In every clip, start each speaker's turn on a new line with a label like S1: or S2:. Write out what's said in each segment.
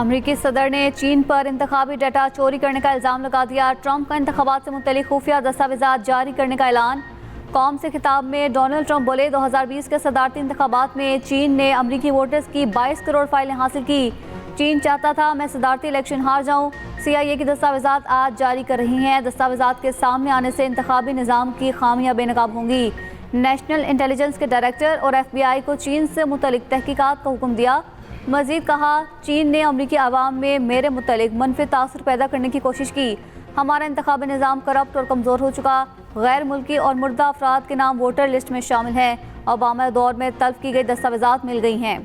S1: अमरीकी सदर ने चीन पर इंतखाबी डाटा चोरी करने का इल्ज़ाम लगा दिया। ट्रंप का इंतखाबात से मुतल्लिक खुफिया दस्तावेज़ात जारी करने का ऐलान। कौम से खिताब में डोनाल्ड ट्रंप बोले, 2020 के सदारती इंतखाबात में चीन ने अमरीकी वोटर्स की 22 करोड़ फाइलें हासिल की। चीन चाहता था मैं सदारती इलेक्शन हार जाऊं। CIA की दस्तावेज़ात आज जारी कर रही हैं। दस्तावेज़ात के सामने आने से इंतखाबी निज़ाम की खामियां बेनकाब होंगी। नेशनल इंटेलिजेंस के डायरेक्टर और FBI को चीन से मुतल्लिक तहकीकात का हुक्म दिया। मजीद कहा, चीन ने अमरीकी आवाम में मेरे मुतल्लिक मनफी तासुर पैदा करने की कोशिश की। हमारा इंतखाबी निज़ाम करप्ट और कमज़ोर हो चुका। गैर मुल्की और मुर्दा अफराद के नाम वोटर लिस्ट में शामिल हैं। ओबामा दौर में तलब की गई दस्तावेज़ात मिल गई हैं।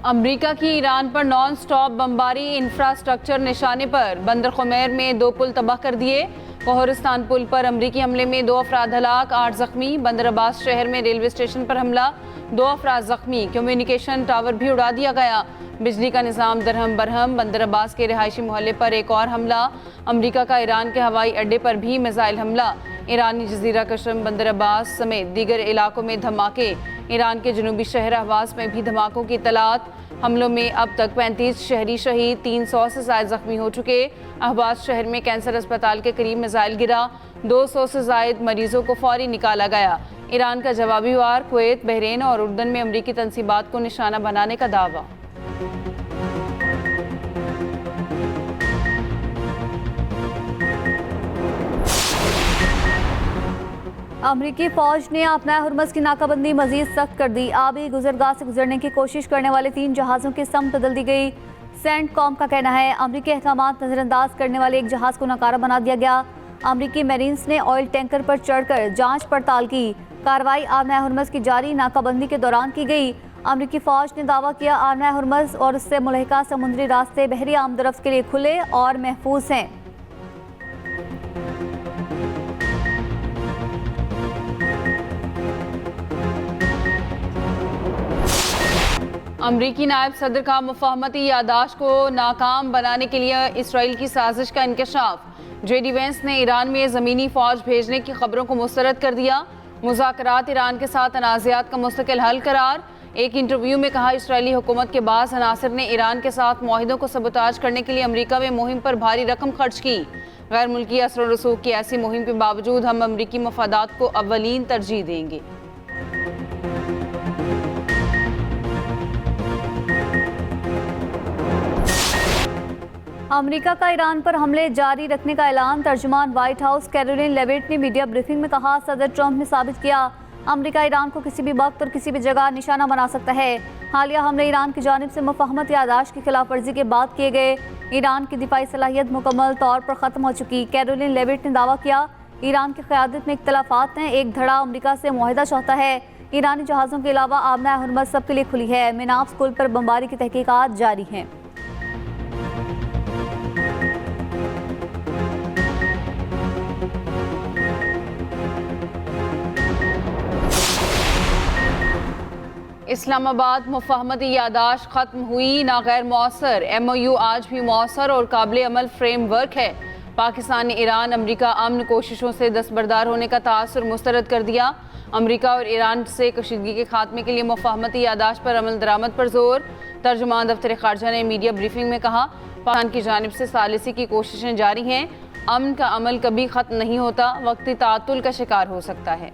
S2: अमरीका की ईरान पर नॉन स्टॉप बमबारी, इंफ्रास्ट्रक्चर निशाने पर। बंदर खुमैर में 2 पुल तबाह कर दिए। कोहरिस्तान पुल पर अमरीकी हमले में 2 अफराद हलाक, 8 जख्मी। बंदर अब्बास शहर में रेलवे स्टेशन पर हमला, 2 अफराद जख्मी। कम्युनिकेशन टावर भी उड़ा दिया गया। बिजली का निज़ाम दरहम बरहम। बंदर अब्बास के रिहायशी मोहल्ले पर एक और हमला। अमरीका का ईरान के हवाई अड्डे पर भी मिसाइल हमला। ईरानी जजीरा कशम, बंदर अब्बास समेत दीगर इलाकों में धमाके। ईरान के जनूबी शहर अहवाज में भी धमाकों की इतलात। हमलों में अब तक 35 शहरी शहीद, 300 से ज़ायद जख्मी हो चुके। अहवाज शहर में कैंसर अस्पताल के करीब मिसाइल गिरा, 200 से ज़ायद मरीजों को फौरी निकाला गया। ईरान का जवाबी वार। कुवैत, बहरीन और उर्दन में अमरीकी तनसीबात को निशाना बनाने का दावा।
S1: अमरीकी फौज ने अपना हुर्मस की नाकाबंदी मजीद सख्त कर दी। आबी गुजरगाह से गुजरने की कोशिश करने वाले 3 जहाज़ों की समत बदल दी गई। सेंटकॉम का कहना है अमरीकी अहकामात नज़रअंदाज करने वाले एक जहाज़ को नाकारा बना दिया गया। अमरीकी मेरीन्स ने ऑयल टैंकर पर चढ़कर जांच पड़ताल की। कार्रवाई आबना हुर्मस की जारी नाकाबंदी के दौरान की गई। अमरीकी फौज ने दावा किया आबना हुर्मस और उससे मुल्हिका समुद्री रास्ते बहरी आमदरफ्त के लिए खुले और महफूज हैं।
S2: अमरीकी नायब सदर का मुफाहमती यादाश्त को नाकाम बनाने के लिए इसराइल की साजिश का इंकशाफ। JD वेंस ने ईरान में ज़मीनी फ़ौज भेजने की खबरों को मुस्तरद कर दिया। मुज़ाकरात ईरान के साथ तनाज़ात का मुस्तकिल हल करार। एक इंटरव्यू में कहा, इसराइली हुकूमत के बाज़ अनासर ने ईरान के साथ मुआहिदों को सबोताज करने के लिए अमरीका में मुहिम पर भारी रकम खर्च की। गैर मुल्की असर रसूख की ऐसी मुहिम के बावजूद हम अमरीकी मफादात को अव्वलीन तरजीह देंगे।
S1: अमरीका का ईरान पर हमले जारी रखने का ऐलान। तर्जुमान व्हाइट हाउस कैरोलिन लेविट ने मीडिया ब्रीफिंग में कहा, सदर ट्रंप ने साबित किया अमरीका ईरान को किसी भी वक्त और किसी भी जगह निशाना बना सकता है। हालिया हमले ईरान की जानिब से मुफाहमत यादाश्त की खिलाफ वर्जी के बाद किए गए। ईरान की दिफाई सलाहियत मुकम्मल तौर पर ख़त्म हो चुकी। कैरोलिन लेविट ने दावा किया, ईरान की क़यादत में इख्तलाफात हैं। एक धड़ा अमरीका से मुआहिदा चाहता है। ईरानी जहाज़ों के अलावा आबना हुर्मस सबके लिए खुली है। मिनाफ स्कूल पर बमबारी की तहकीकात जारी हैं।
S2: इस्लामाबाद मुफाहमती यादाश्त खत्म हुई ना गैर मौसर। MOU आज भी मौसर और काबिल अमल फ्रेमवर्क है। पाकिस्तान ने ईरान अमरीका अमन कोशिशों से दस्तबरदार होने का तासुर मुस्तरद कर दिया। अमरीका और ईरान से कशीदगी के खात्मे के लिए मुफाहमती यादाश्त पर अमल दरामद पर जोर। तर्जुमान दफ्तर खारजा ने मीडिया ब्रीफिंग में कहा, पाकिस्तान की जानिब से सालिसी की कोशिशें जारी हैं। अमन का अमल कभी ख़त्म नहीं होता, वक्ती तातुल का शिकार हो सकता है।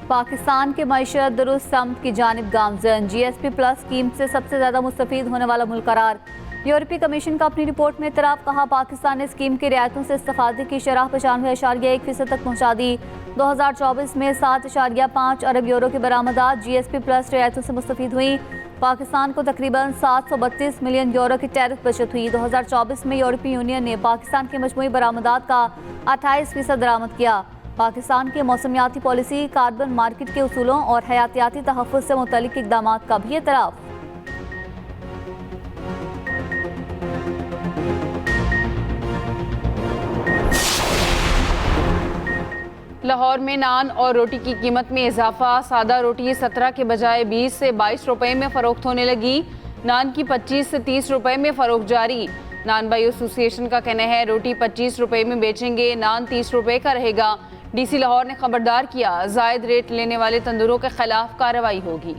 S1: पाकिस्तान के मईशत दुरुस्त समत की जानिब गामजन। GSP प्लस स्कीम से सबसे ज़्यादा मुस्तफीद होने वाला मुल्क करार। यूरोपीय कमीशन का अपनी रिपोर्ट में इतराफ़। कहा, पाकिस्तान ने स्कीम की रियायतों से इस्तेफादे की शरह 95.1% तक पहुँचा दी। 2024 में 7.5 अरब यूरो की बरामदात GSP प्लस रियायतों से मुस्तफीद हुई। पाकिस्तान को तकरीबन 732 मिलियन यूरो की टैरिफ बचत हुई। 2024 में यूरोपीय यूनियन ने पाकिस्तान की मजमूई बरामदात का 28% दरामद किया। पाकिस्तान की मौसमियाती पॉलिसी, कार्बन मार्केट के उसूलों और हयातियाती तहफ़्फ़ुज़ से मुतल्लिक़ इक़दामात का भी एतराफ़।
S2: लाहौर में नान और रोटी की कीमत में इजाफा। सादा रोटी 17 के बजाय 20 से 22 रुपए में फ़रोख्त होने लगी। नान की 25 से 30 रुपए में फ़रोख्त जारी। नान बाई एसोसिएशन का कहना है रोटी 25 रुपए में बेचेंगे, नान 30 रुपए का रहेगा। डीसी लाहौर ने खबरदार किया, जायद रेट लेने वाले तंदूरों के खिलाफ कार्रवाई होगी।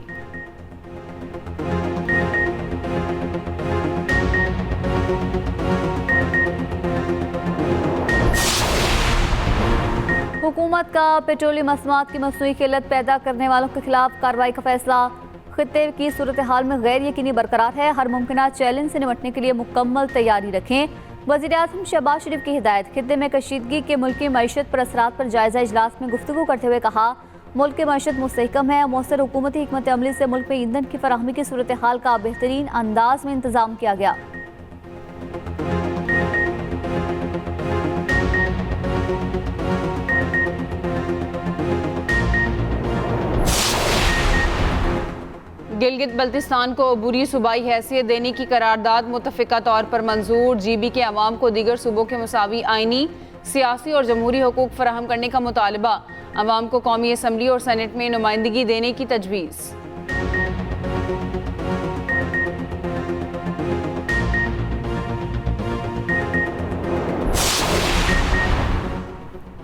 S1: हुकूमत का पेट्रोलियम मसनूआत की मसनूई किल्लत पैदा करने वालों के खिलाफ कार्रवाई का फैसला। खित्ते की सूरत हाल में गैर यकीनी बरकरार है, हर मुमकिन चैलेंज से निपटने के लिए मुकम्मल तैयारी रखें। वज़ीर आज़म शहबाज शरीफ की हिदायत। खित्ते में कशीदगी के मुल्की मईशत पर असरात पर जायजा इजलास में गुफ्तगू करते हुए कहा, मुल्क की मईशत मुस्तहकम है। मौसर हुकूमती हिकमत अमली से मुल्क में ईंधन की फराहमी की सूरत हाल का बेहतरीन अंदाज में इंतजाम किया गया।
S2: गिलगित बल्तिस्तान को अबूरी सूबाई हैसियत देने की करारदाद मुतफ़िका तौर पर मंजूर। GB के अवाम को दीगर सूबों के मुसावी आइनी, सियासी और जमहूरी हकूक़ फराहम करने का मुतालबा। अवाम को कौमी असम्बली और सेनेट में नुमाइंदगी देने की तजवीज़।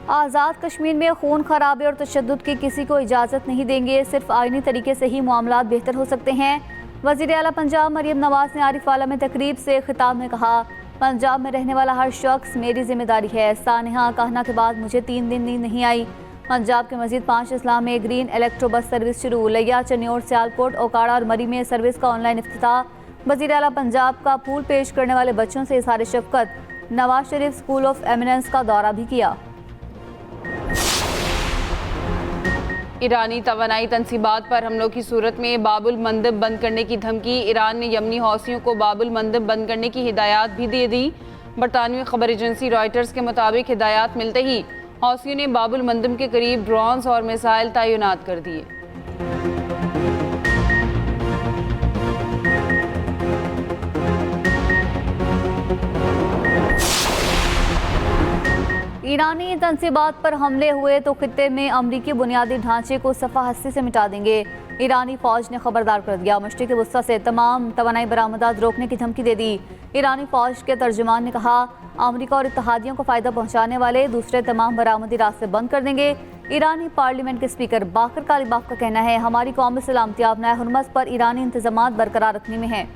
S1: आज़ाद कश्मीर में खून खराबे और तशद्दुद की किसी को इजाज़त नहीं देंगे, सिर्फ आइनी तरीके से ही मामलात बेहतर हो सकते हैं। वज़ीर आला पंजाब मरियम नवाज ने आरिफ वाला में तकरीब से खिताब में कहा, पंजाब में रहने वाला हर शख्स मेरी जिम्मेदारी है। सानिहा कहना के बाद मुझे 3 दिन नींद नहीं आई। पंजाब के मजीद 5 अजला में ग्रीन इलेक्ट्रो बस सर्विस शुरू। लिया, चन्योर, सियालकोट, ओकाड़ा और मरी में सर्विस का ऑनलाइन इफ्तिताह। वज़ीर आला पंजाब का फूल पेश करने वाले बच्चों से इज़हार शफ़क़त। Nawaz Sharif school of eminence का दौरा भी किया।
S2: ईरानी तवानाई तनसीबात पर हमलों की सूरत में बाबुल मंदब बंद करने की धमकी। ईरान ने यमनी हौसियों को बाबुल मंदब बंद करने की हिदायत भी दे दी। बरतानवी खबर एजेंसी रॉयटर्स के मुताबिक हिदायत मिलते ही हौसियों ने बाबुल मंदब के करीब ड्रोन्स और मिसाइल तैनात कर दिए।
S1: ईरानी तनसीबात पर हमले हुए तो खित्ते में अमरीकी बुनियादी ढांचे को सफ़ा हस्ती से मिटा देंगे। ईरानी फौज ने खबरदार कर दिया, मशरिक़ वस्ता से तमाम तवानाई बरामदात रोकने की धमकी दे दी। ईरानी फौज के तर्जुमान ने कहा, अमरीका और इत्तहादियों को फ़ायदा पहुँचाने वाले दूसरे तमाम बरामदी रास्ते बंद कर देंगे। ईरानी पार्लियामेंट के स्पीकर बाकर कालिबाफ का कहना है, हमारी कौमी सलामती आपनाए हुर्मत पर ईरानी इंतजामात बरकरार रखने में है।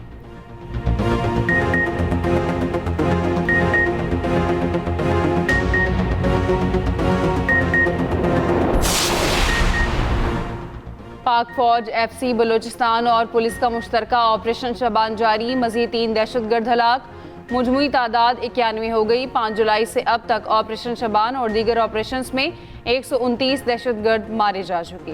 S2: पाक फौज, FC बलूचिस्तान और पुलिस का मुश्तरका ऑपरेशन शबान जारी। मजीद 3 दहशतगर्द हलाक, मुजमुई तादाद 91 हो गई। 5 जुलाई से अब तक ऑपरेशन शबान और दीगर ऑपरेशन में 129 दहशतगर्द मारे जा चुके।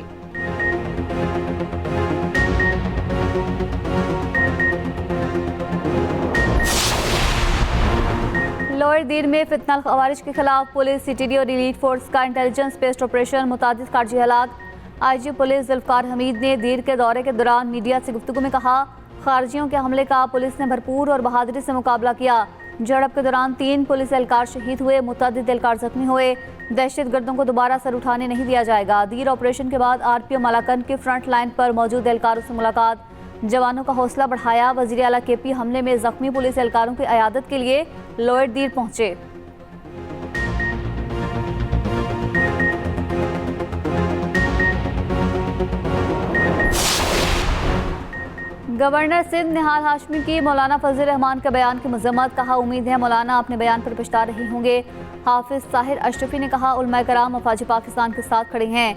S1: लोअर दीर में फितनल खवारिज के खिलाफ पुलिस, CTD और एलीट फोर्स का इंटेलिजेंस बेस्ड ऑपरेशन, मुतादिद खारजी हलाक। IG पुलिस जुल्फकार हमीद ने दीर के दौरे के दौरान मीडिया से गुफ्तगू में कहा, खारजियों के हमले का पुलिस ने भरपूर और बहादुरी से मुकाबला किया। झड़प के दौरान 3 पुलिस एहलकार शहीद हुए, मुतअद्दिद एहलकार जख्मी हुए। दहशतगर्दों को दोबारा सर उठाने नहीं दिया जाएगा। दीर ऑपरेशन के बाद RPO मलाकन के फ्रंट लाइन पर मौजूद एहलकारों से मुलाकात, जवानों का हौसला बढ़ाया। वज़ीर आला KP हमले में जख्मी पुलिस एहलकारों की अयादत के लिए लोअर दीर पहुंचे। गवर्नर सिंध निहाल हाशमी की मौलाना फजल रहमान के बयान की मजम्मत। कहा, उम्मीद है मौलाना अपने बयान पर पछता रहे होंगे। हाफिज ताहिर अशरफी ने कहा, उलमा कराम अफवाज पाकिस्तान के साथ खड़े हैं।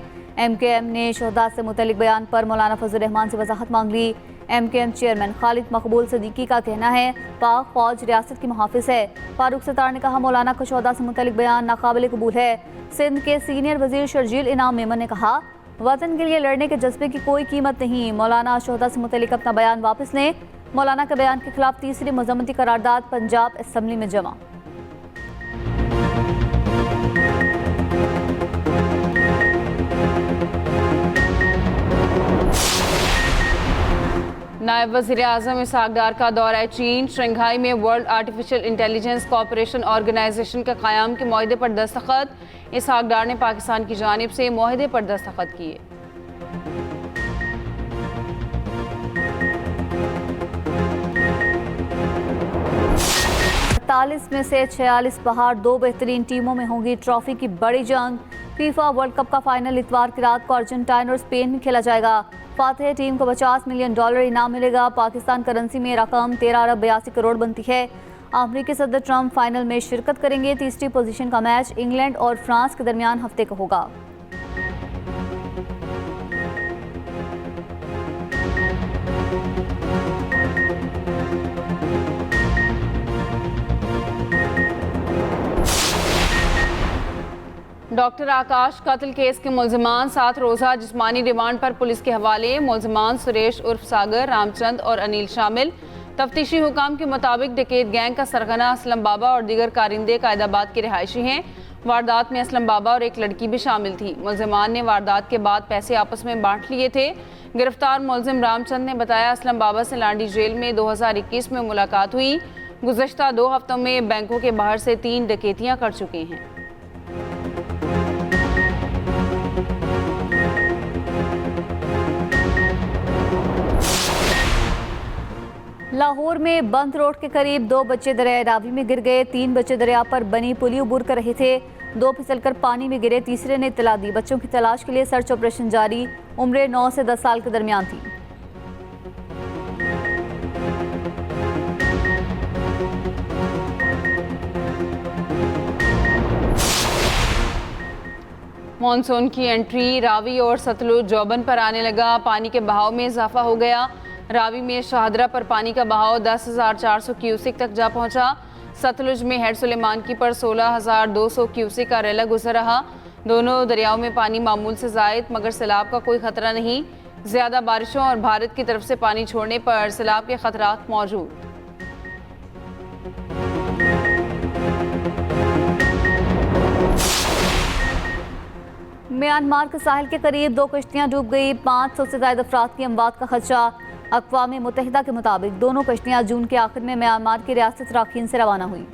S1: MKM ने शहदा से मुतल्लिक बयान पर मौलाना फजल रहमान से वजाहत मांग ली। MKM चेयरमैन खालिद मकबूल सदीकी का कहना है, पाक फौज रियासत की मुहाफिज है। फारूक सत्तार ने कहा, मौलाना का शहदा से मुतल्लिक बयान नाकाबिल कबूल है। सिंध के सीनियर वजीर शर्जील इनाम मेमन ने कहा, वतन के लिए लड़ने के जज्बे की कोई कीमत नहीं। मौलाना शोहदा से मुतल्लिक अपना बयान वापस लें। मौलाना के बयान के खिलाफ तीसरी मजम्मती करारदाद पंजाब असम्बली में जमा।
S2: नायब वज़ीर आज़म इसहाक डार का दौरा चीन। शंघाई में world artificial intelligence cooperation organisation के क़याम के मुआहदे पर दस्तखत। इसहाक डार ने पाकिस्तान की जानिब से मुआहदे पर दस्तखत किए।
S1: 46 में से 46 बाहर, 2 बेहतरीन टीमों में होंगी ट्रॉफी की बड़ी जंग। फीफा वर्ल्ड कप का फाइनल इतवार की रात को अर्जेंटाइन और स्पेन में खेला जाएगा। फातेह टीम को $50 मिलियन इनाम मिलेगा। पाकिस्तान करेंसी में रकम 13 अरब 82 करोड़ बनती है। अमेरिकी सदर ट्रंप फाइनल में शिरकत करेंगे। तीसरी पोजीशन का मैच इंग्लैंड और फ्रांस के दरमियान हफ्ते को होगा।
S2: डॉक्टर आकाश कत्ल केस के मुल्जिमान 7 रोज़ा जिस्मानी रिमांड पर पुलिस के हवाले। मुल्जिमान सुरेश उर्फ सागर, रामचंद और अनिल शामिल। तफ्तीशी हुकाम के मुताबिक डकैत गैंग का सरगना असलम बाबा और दीगर कारिंदे कायदाबाद के रिहायशी हैं। वारदात में असलम बाबा और एक लड़की भी शामिल थी। मुल्जिमान ने वारदात के बाद पैसे आपस में बांट लिए थे। गिरफ्तार मुल्जिम रामचंद ने बताया, असलम बाबा से लांडी जेल में 2021 में मुलाकात हुई। गुज़श्ता 2 हफ्तों में बैंकों के बाहर से 3 डकैतियाँ कर चुके हैं।
S1: लाहौर में बंद रोड के करीब 2 बच्चे दरिया रावी में गिर गए। 3 बच्चे दरिया पर बनी पुली उबूर कर रहे थे। 2 फिसलकर पानी में गिरे। तीसरे ने इत्तला दी। बच्चों की तलाश के लिए सर्च ऑपरेशन जारी। उम्र 9 से 10 साल के दरमियान थी।
S2: मानसून की एंट्री रावी और सतलुज जोबन पर आने लगा। पानी के बहाव में इजाफा हो गया। रावी में शाहदरा पर पानी का बहाव 10,400 क्यूसिक तक जा पहुंचा। सतलुज में हेड सुलेमानकी पर 16,200 क्यूसिक का रेला गुजर रहा। दोनों दरियाओं में पानी मामूल से जायद, मगर सैलाब का कोई खतरा नहीं। ज़्यादा बारिशों और भारत की तरफ से पानी छोड़ने पर सैलाब के खतरात मौजूद।
S1: म्यांमार के साहिल के करीब 2 कश्तियां डूब गई। 500 से ज्यादा अफराद की अमवात का खदशा। अक़वाम मुत्तहिदा के मुताबिक दोनों कश्तियां जून के आखिर में म्यांमार की रियासत राखीन से रवाना हुई।